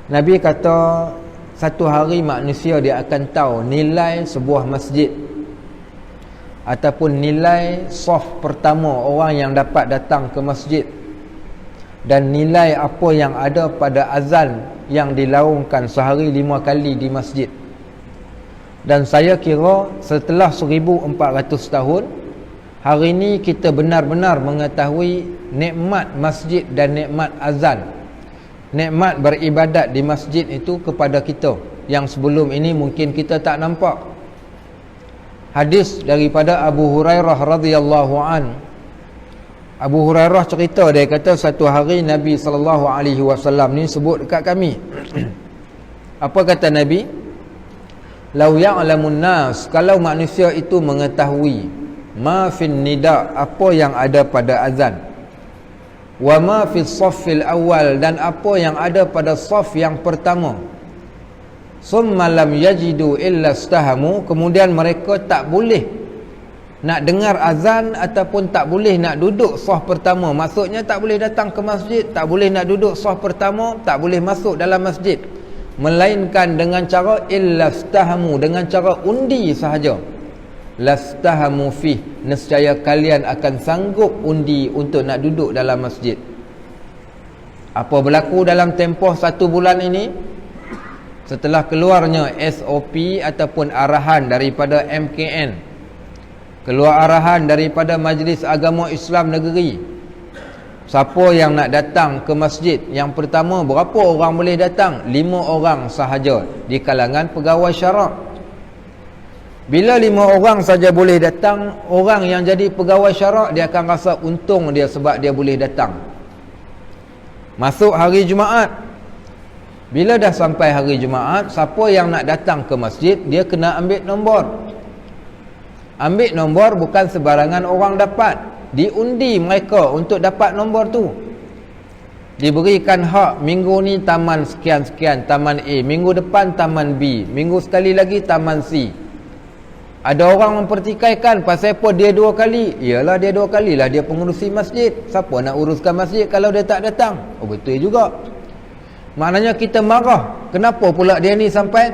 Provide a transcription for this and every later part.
Nabi kata satu hari manusia dia akan tahu nilai sebuah masjid ataupun nilai saf pertama orang yang dapat datang ke masjid, dan nilai apa yang ada pada azan yang dilaungkan sehari 5 kali di masjid. Dan saya kira setelah 1400 tahun, hari ini kita benar-benar mengetahui nikmat masjid dan nikmat azan, nikmat beribadat di masjid itu kepada kita yang sebelum ini mungkin kita tak nampak. Hadis daripada Abu Hurairah radhiyallahu an. Abu Hurairah cerita, dia kata satu hari Nabi SAW ni sebut dekat kami. Apa kata Nabi? Lau ya'lamun nas, kalau manusia itu mengetahui ma fin nida, apa yang ada pada azan, wa ma fis saffil awal, dan apa yang ada pada saf yang pertama, summa lam yajidu illa istahamu, kemudian mereka tak boleh nak dengar azan ataupun tak boleh nak duduk saf pertama, maksudnya tak boleh datang ke masjid, tak boleh nak duduk saf pertama, tak boleh masuk dalam masjid, melainkan dengan cara illastahamu, dengan cara undi sahaja. Lastahamu fih, nescaya kalian akan sanggup undi untuk nak duduk dalam masjid. Apa berlaku dalam tempoh 1 bulan ini? Setelah keluarnya SOP ataupun arahan daripada MKN, keluar arahan daripada Majlis Agama Islam Negeri, siapa yang nak datang ke masjid, yang pertama berapa orang boleh datang? 5 orang sahaja di kalangan pegawai syarak. Bila 5 orang saja boleh datang, orang yang jadi pegawai syarak dia akan rasa untung dia sebab dia boleh datang. Masuk hari Jumaat, bila dah sampai hari Jumaat, siapa yang nak datang ke masjid, dia kena ambil nombor. Ambil nombor bukan sebarangan orang dapat, diundi mereka untuk dapat nombor tu. Diberikan hak, minggu ni taman sekian-sekian, taman A, minggu depan taman B, minggu sekali lagi taman C. Ada orang mempertikaikan, pasal apa dia 2 kali? Iyalah dia 2 kali lah, dia pengurusi masjid. Siapa nak uruskan masjid kalau dia tak datang? Oh betul juga. Maknanya kita marah, kenapa pula dia ni sampai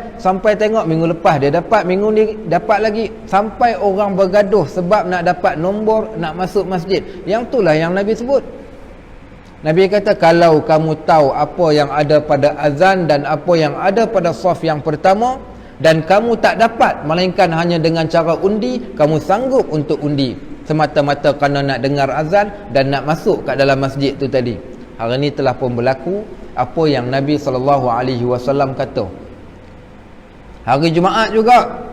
tengok minggu lepas dia dapat, minggu ni dapat lagi, sampai orang bergaduh sebab nak dapat nombor nak masuk masjid. Yang itulah yang Nabi sebut. Nabi kata kalau kamu tahu apa yang ada pada azan dan apa yang ada pada saf yang pertama, dan kamu tak dapat melainkan hanya dengan cara undi, kamu sanggup untuk undi semata-mata kerana nak dengar azan dan nak masuk kat dalam masjid tu tadi. Hari ini telah pun berlaku apa yang Nabi SAW kata. Hari Jumaat juga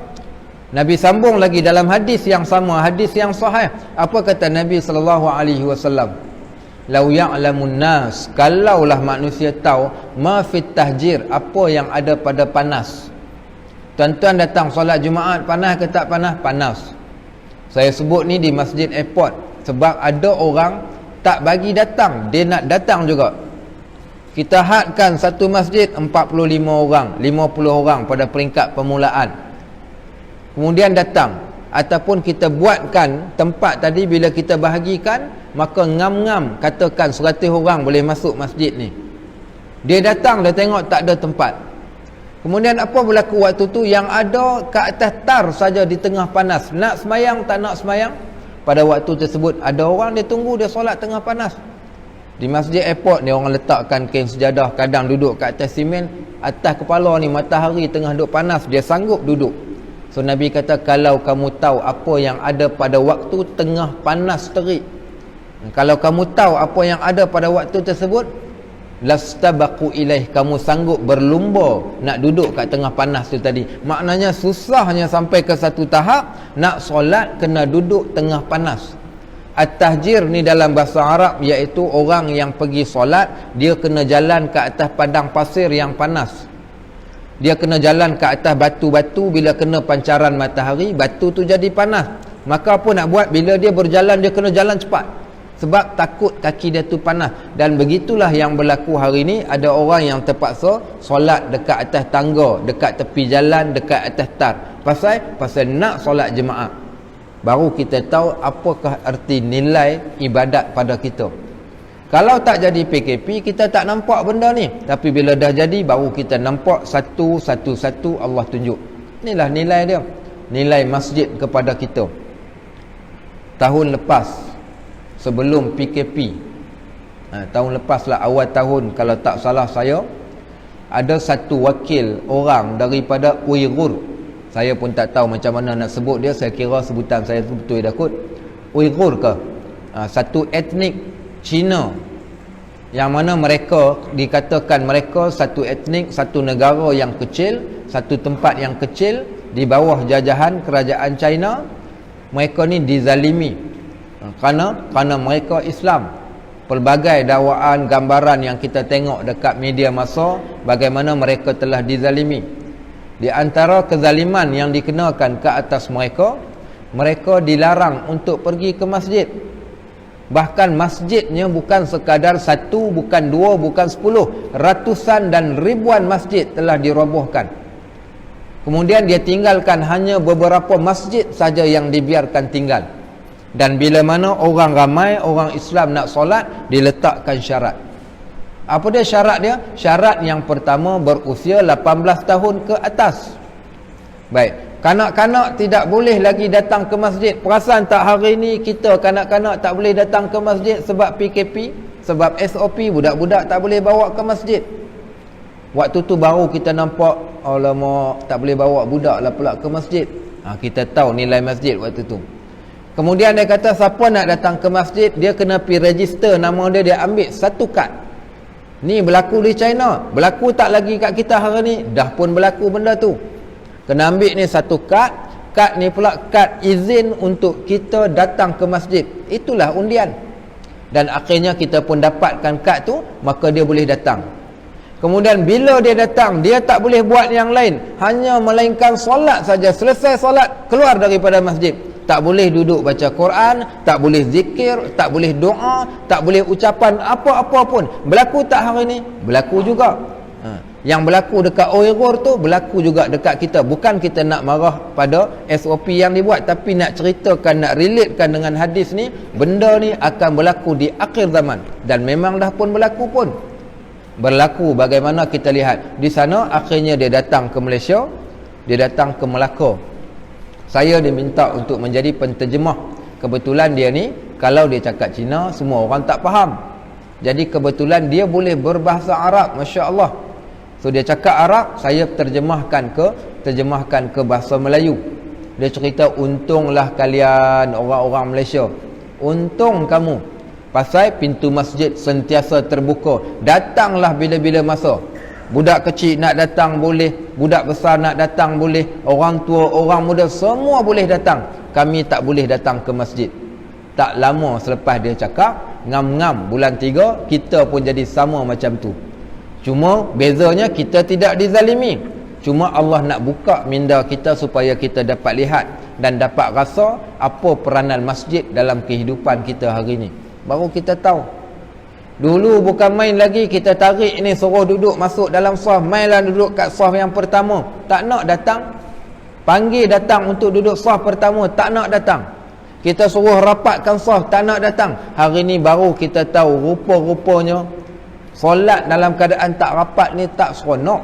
Nabi sambung lagi dalam hadis yang sama, hadis yang sahih. Apa kata Nabi SAW? Lau ya'lamun nas, kalaulah manusia tahu ma fit tahjir, apa yang ada pada panas. Tuan-tuan datang solat Jumaat, panas ke tak panas? Panas. Saya sebut ni di Masjid Airport sebab ada orang tak bagi datang, dia nak datang juga. Kita hadkan satu masjid 45 orang, 50 orang pada peringkat permulaan. Kemudian datang, ataupun kita buatkan tempat tadi, bila kita bahagikan, maka ngam-ngam katakan 100 orang boleh masuk masjid ni. Dia datang, dia tengok tak ada tempat. Kemudian apa berlaku waktu tu? Yang ada ke atas tar saja di tengah panas, nak semayang tak nak semayang. Pada waktu tersebut ada orang dia tunggu, dia solat tengah panas. Di Masjid Airport ni orang letakkan kain sejadah, kadang duduk kat atas simen, atas kepala ni matahari tengah duduk panas, dia sanggup duduk. So Nabi kata kalau kamu tahu apa yang ada pada waktu tengah panas terik, kalau kamu tahu apa yang ada pada waktu tersebut, lastabaqu ilaih, kamu sanggup berlumba nak duduk kat tengah panas tu tadi. Maknanya susahnya sampai ke satu tahap nak solat kena duduk tengah panas. At-tahjir ni dalam bahasa Arab iaitu orang yang pergi solat, dia kena jalan ke atas padang pasir yang panas. Dia kena jalan ke atas batu-batu, bila kena pancaran matahari, batu tu jadi panas. Maka apa nak buat? Bila dia berjalan, dia kena jalan cepat. Sebab takut kaki dia tu panas. Dan begitulah yang berlaku hari ni. Ada orang yang terpaksa solat dekat atas tangga, dekat tepi jalan, dekat atas tar. Pasal nak solat jemaah. Baru kita tahu apakah erti nilai ibadat pada kita. Kalau tak jadi PKP, kita tak nampak benda ni. Tapi bila dah jadi, baru kita nampak satu Allah tunjuk. Inilah nilai dia, nilai masjid kepada kita. Tahun lepas, sebelum PKP, tahun lepas lah, awal tahun kalau tak salah saya, ada satu wakil orang daripada Uyghur. Saya pun tak tahu macam mana nak sebut dia. Saya kira sebutan saya tu betul dah kot. Uyghur ke? Satu etnik Cina, yang mana mereka dikatakan mereka satu etnik, satu negara yang kecil, satu tempat yang kecil di bawah jajahan kerajaan China. Mereka ni dizalimi kerana mereka Islam. Pelbagai dakwaan, gambaran yang kita tengok dekat media masa, bagaimana mereka telah dizalimi. Di antara kezaliman yang dikenakan ke atas mereka, mereka dilarang untuk pergi ke masjid. Bahkan masjidnya bukan sekadar satu, bukan dua, bukan 10, ratusan dan ribuan masjid telah dirobohkan. Kemudian dia tinggalkan hanya beberapa masjid saja yang dibiarkan tinggal. Dan bila mana orang ramai, orang Islam nak solat, diletakkan syarat. Apa dia syarat dia? Syarat yang pertama, berusia 18 tahun ke atas. Baik, kanak-kanak tidak boleh lagi datang ke masjid. Perasan tak hari ni kita kanak-kanak tak boleh datang ke masjid sebab PKP, sebab SOP, budak-budak tak boleh bawa ke masjid. Waktu tu baru kita nampak, alamak, tak boleh bawa budak lah pula ke masjid. Kita tahu nilai masjid waktu tu. Kemudian dia kata siapa nak datang ke masjid, dia kena pergi register nama dia, dia ambil satu kad. Ni berlaku di China, berlaku tak lagi kat kita hari ni, dah pun berlaku benda tu. Kena ambil ni satu kad. Kad ni pula kad izin untuk kita datang ke masjid. Itulah undian. Dan akhirnya kita pun dapatkan kad tu, maka dia boleh datang. Kemudian bila dia datang, dia tak boleh buat yang lain, hanya melainkan solat saja. Selesai solat, keluar daripada masjid. Tak boleh duduk baca Quran, tak boleh zikir, tak boleh doa, tak boleh ucapan apa-apa pun. Berlaku tak hari ni? Berlaku juga. Yang berlaku dekat Uyghur tu berlaku juga dekat kita. Bukan kita nak marah pada SOP yang dibuat, tapi nak ceritakan, nak relatekan dengan hadis ni, benda ni akan berlaku di akhir zaman. Dan memang dah pun berlaku pun. Berlaku bagaimana kita lihat. Di sana akhirnya dia datang ke Malaysia, dia datang ke Melaka. Saya diminta untuk menjadi penterjemah. Kebetulan dia ni, kalau dia cakap Cina, semua orang tak faham. Jadi kebetulan dia boleh berbahasa Arab, Masya Allah. So dia cakap Arab, saya terjemahkan ke bahasa Melayu. Dia cerita, untunglah kalian orang-orang Malaysia, untung kamu, pasal pintu masjid sentiasa terbuka. Datanglah bila-bila masa. Budak kecil nak datang boleh, budak besar nak datang boleh, orang tua, orang muda, semua boleh datang. Kami tak boleh datang ke masjid. Tak lama selepas dia cakap, ngam-ngam bulan 3, kita pun jadi sama macam tu. Cuma bezanya kita tidak dizalimi. Cuma Allah nak buka minda kita supaya kita dapat lihat dan dapat rasa apa peranan masjid dalam kehidupan kita hari ni. Baru kita tahu. Dulu bukan main lagi, kita tarik ni suruh duduk masuk dalam saf, mainlah duduk kat saf yang pertama, tak nak datang. Panggil datang untuk duduk saf pertama, tak nak datang. Kita suruh rapatkan saf, tak nak datang. Hari ni baru kita tahu rupa-rupanya solat dalam keadaan tak rapat ni tak seronok.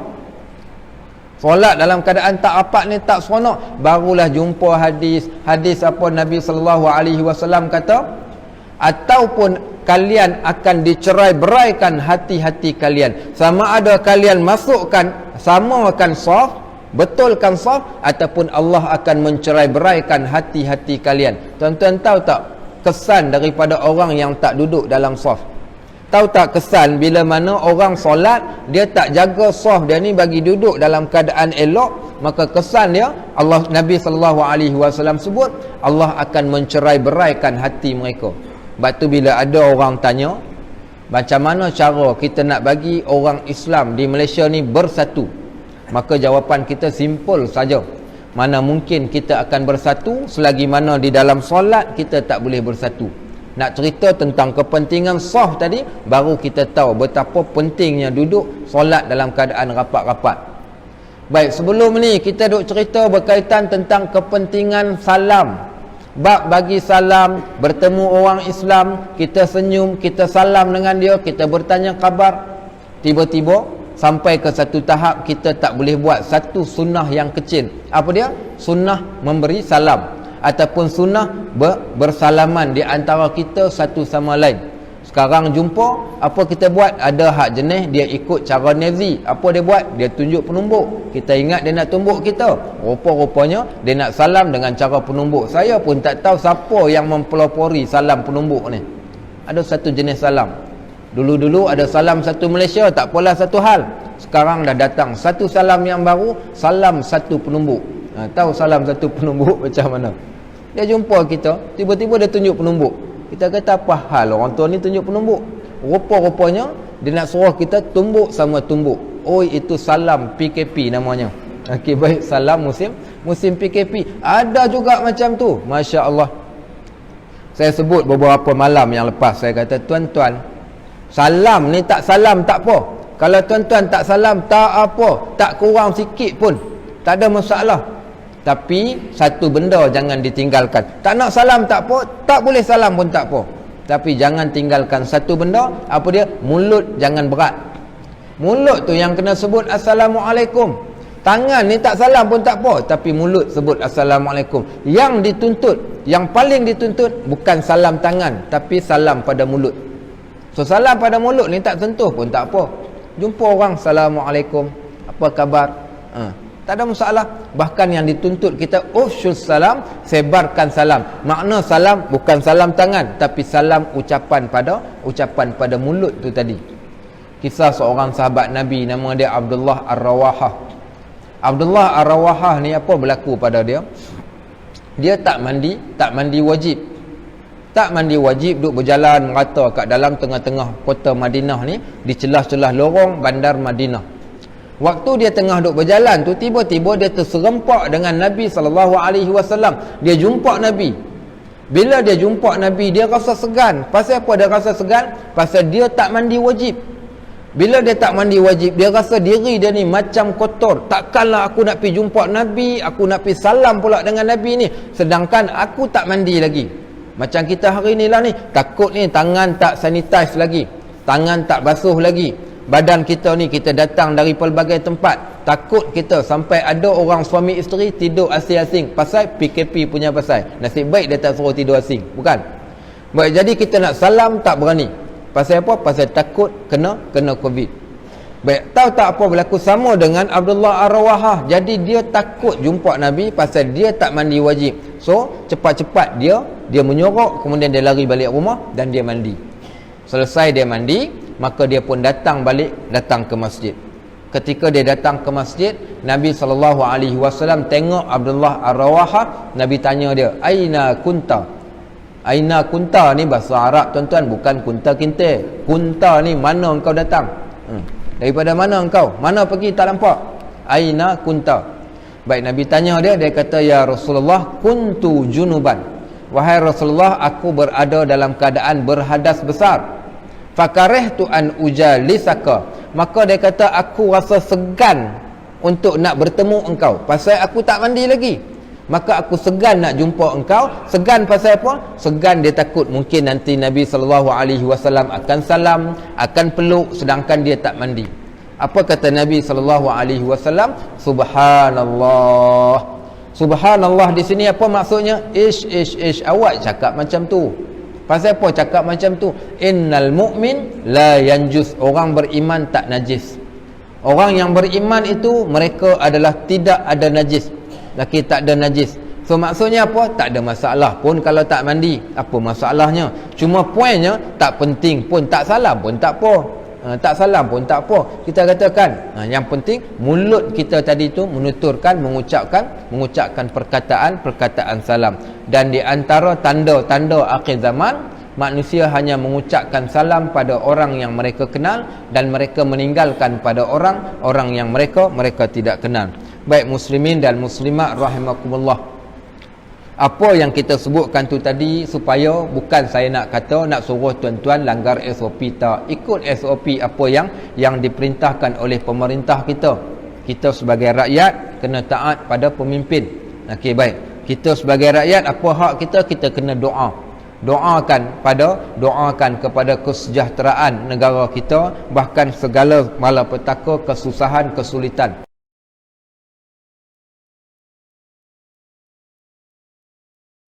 Solat dalam keadaan tak rapat ni tak seronok. Barulah jumpa hadis apa Nabi SAW kata, ataupun kalian akan dicerai-beraikan hati-hati kalian. Sama ada kalian masukkan, samakan saf, betulkan saf, ataupun Allah akan mencerai-beraikan hati-hati kalian. Tuan-tuan tahu tak kesan daripada orang yang tak duduk dalam saf? Tahu tak kesan bila mana orang solat, dia tak jaga saf dia ni bagi duduk dalam keadaan elok, maka kesan dia, Allah, Nabi SAW sebut, Allah akan mencerai-beraikan hati mereka. Sebab tu bila ada orang tanya, macam mana cara kita nak bagi orang Islam di Malaysia ni bersatu, maka jawapan kita simple saja. Mana mungkin kita akan bersatu selagi mana di dalam solat kita tak boleh bersatu. Nak cerita tentang kepentingan saf tadi, baru kita tahu betapa pentingnya duduk solat dalam keadaan rapat-rapat. Baik, sebelum ni kita duk cerita berkaitan tentang kepentingan salam. Bab bagi salam, bertemu orang Islam, kita senyum, kita salam dengan dia, kita bertanya khabar. Tiba-tiba sampai ke satu tahap kita tak boleh buat satu sunnah yang kecil. Apa dia? Sunnah memberi salam ataupun sunnah bersalaman di antara kita satu sama lain. Sekarang jumpa, apa kita buat? Ada hak jenis dia ikut cara Nazi. Apa dia buat? Dia tunjuk penumbuk. Kita ingat dia nak tumbuk kita. Rupa-rupanya dia nak salam dengan cara penumbuk. Saya pun tak tahu siapa yang mempelopori salam penumbuk ni. Ada satu jenis salam. Dulu-dulu ada salam satu Malaysia, tak apalah satu hal. Sekarang dah datang satu salam yang baru, salam satu penumbuk. Tahu salam satu penumbuk macam mana? Dia jumpa kita, tiba-tiba dia tunjuk penumbuk. Kita kata apa hal orang tua ni tunjuk penumbuk? Rupa-rupanya dia nak suruh kita tumbuk sama tumbuk. Oh, itu salam PKP namanya. Okey, baik, salam musim PKP. Ada juga macam tu. Masya-Allah. Saya sebut beberapa malam yang lepas, saya kata tuan-tuan, salam ni tak salam tak apa. Kalau tuan-tuan tak salam tak apa, tak kurang sikit pun, tak ada masalah. Tapi satu benda jangan ditinggalkan. Tak nak salam tak apa, tak boleh salam pun tak apa. Tapi jangan tinggalkan satu benda. Apa dia? Mulut jangan berat. Mulut tu yang kena sebut Assalamualaikum. Tangan ni tak salam pun tak apa, tapi mulut sebut Assalamualaikum. Yang dituntut, yang paling dituntut bukan salam tangan, tapi salam pada mulut. So salam pada mulut ni tak sentuh pun tak apa. Jumpa orang, Assalamualaikum, apa khabar? Tak ada masalah. Bahkan yang dituntut kita ufsyus salam, sebarkan salam. Makna salam bukan salam tangan, tapi salam ucapan pada mulut tu tadi. Kisah seorang sahabat Nabi, nama dia Abdullah Ar-Rawahah. Abdullah Ar-Rawahah ni apa berlaku pada dia? Dia tak mandi wajib. Tak mandi wajib, duduk berjalan merata kat dalam tengah-tengah kota Madinah ni, di celah-celah lorong bandar Madinah. Waktu dia tengah duduk berjalan tu, tiba-tiba dia terserempak dengan Nabi SAW. Dia jumpa Nabi. Bila dia jumpa Nabi, dia rasa segan. Pasal apa dia rasa segan? Pasal dia tak mandi wajib. Bila dia tak mandi wajib, dia rasa diri dia ni macam kotor. Takkanlah aku nak pergi jumpa Nabi, aku nak pergi salam pula dengan Nabi ni, sedangkan aku tak mandi lagi. Macam kita hari ni lah ni, takut ni tangan tak sanitize lagi, tangan tak basuh lagi. Badan kita ni, kita datang dari pelbagai tempat, takut kita sampai ada orang suami isteri tidur asing-asing. Pasal PKP punya pasal. Nasib baik dia tak suruh tidur asing, bukan? Baik, jadi kita nak salam tak berani. Pasal apa? Pasal takut kena COVID. Baik, tahu tak apa berlaku sama dengan Abdullah Ar-Rawahah. Jadi dia takut jumpa Nabi pasal dia tak mandi wajib. So cepat-cepat dia menyorok, kemudian dia lari balik rumah dan dia mandi. Selesai dia mandi, maka dia pun datang ke masjid. Ketika dia datang ke masjid, Nabi SAW tengok Abdullah Ar-Rawahah. Nabi tanya dia, Aina kunta? Aina kunta ni bahasa Arab tuan-tuan, bukan kunta kinte. Kunta ni mana engkau datang? Daripada mana engkau? Mana pergi tak nampak? Aina kunta? Baik, Nabi tanya dia kata, ya Rasulullah, kuntu junuban. Wahai Rasulullah, aku berada dalam keadaan berhadas besar. Fakarihtu an ujalisaka. Maka dia kata, aku rasa segan untuk nak bertemu engkau pasal aku tak mandi lagi. Maka aku segan nak jumpa engkau. Segan pasal apa? Segan dia takut mungkin nanti Nabi SAW akan salam, akan peluk, sedangkan dia tak mandi. Apa kata Nabi SAW? Subhanallah. Subhanallah di sini apa maksudnya? Ish, awak cakap macam tu. Pasal apa cakap macam tu? Innal mu'min la yanjus. Orang beriman tak najis. Orang yang beriman itu mereka adalah tidak ada najis. Laki tak ada najis. So maksudnya apa? Tak ada masalah pun kalau tak mandi. Apa masalahnya? Cuma poinnya tak penting pun tak salam pun tak apa. Tak salam pun tak apa. Kita katakan yang penting mulut kita tadi tu menuturkan, mengucapkan perkataan salam. Dan di antara tanda-tanda akhir zaman, manusia hanya mengucapkan salam pada orang yang mereka kenal dan mereka meninggalkan pada orang yang mereka tidak kenal. Baik muslimin dan muslimat rahimakumullah. Apa yang kita sebutkan tu tadi supaya bukan saya nak kata nak suruh tuan-tuan langgar SOP, tak. Ikut SOP apa yang diperintahkan oleh pemerintah kita. Kita sebagai rakyat kena taat pada pemimpin. Okey, baik. kita sebagai rakyat, apa hak kita? Kita kena doa. Doakan kepada kesejahteraan negara kita, bahkan segala malapetaka, kesusahan, kesulitan